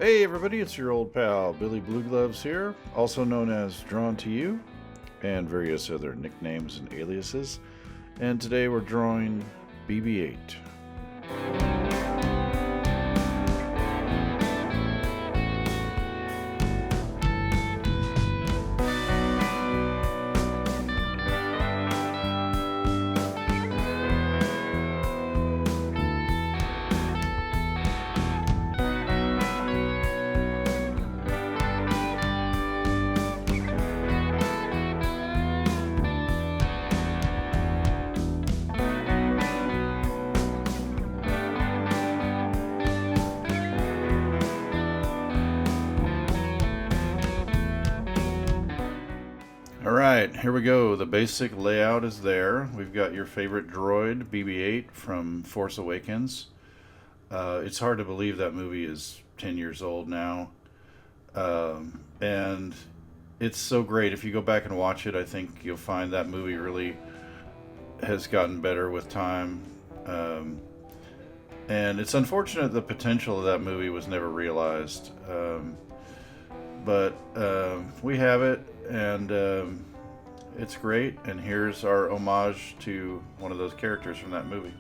Hey everybody, it's your old pal Billy Blue Gloves here, also known as Drawn to You, and various other nicknames and aliases. And today we're drawing BB-8. Alright, here we go. The basic layout is there. We've got your favorite droid, BB-8 from Force Awakens. It's hard to believe that movie is 10 years old now. And it's so great. If you go back and watch it, I think you'll find that movie really has gotten better with time. And it's unfortunate the potential of that movie was never realized. But we have it, and it's great. And here's our homage to one of those characters from that movie.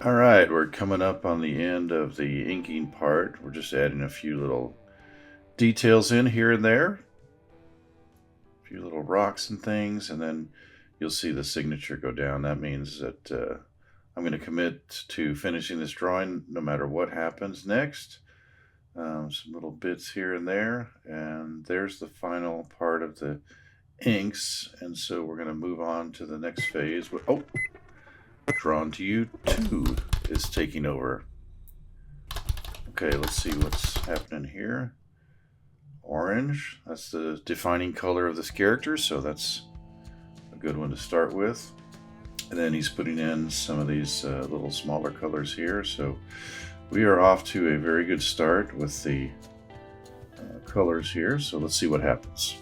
Alright, we're coming up on the end of the inking part. We're just adding a few little details in here and there. A few little rocks and things, and then you'll see the signature go down. That means that I'm going to commit to finishing this drawing no matter what happens next. Some little bits here and there, and there's the final part of the inks. And so we're going to move on to the next phase. Oh! Drawn to You 2 is taking over. Okay, let's see what's happening here. Orange, that's the defining color of this character, so that's a good one to start with. And then he's putting in some of these little smaller colors here, so we are off to a very good start with the colors here, so let's see what happens.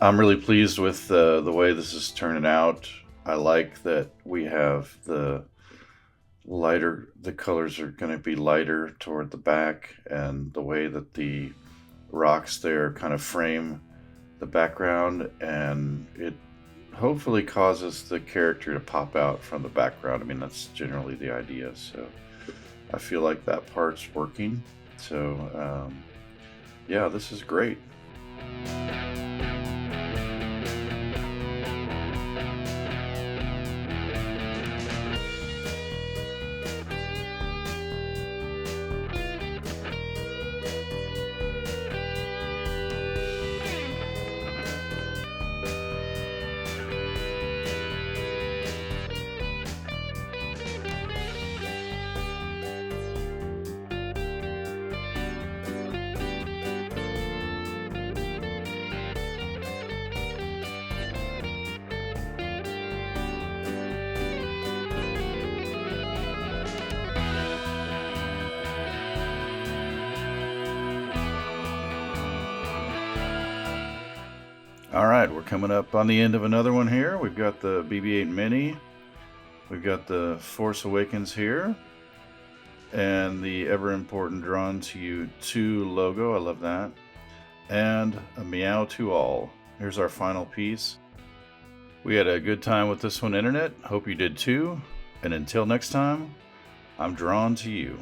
I'm really pleased with the way this is turning out. I like that we have the lighter, the colors are going to be lighter toward the back, and the way that the rocks there kind of frame the background, and it hopefully causes the character to pop out from the background. I mean, that's generally the idea, so I feel like that part's working. So yeah, this is great. All right, we're coming up on the end of another one here. We've got the BB-8 Mini. We've got the Force Awakens here. And the ever important Drawn to You 2 logo. I love that. And a Meow to All. Here's our final piece. We had a good time with this one, Internet. Hope you did too. And until next time, I'm drawn to you.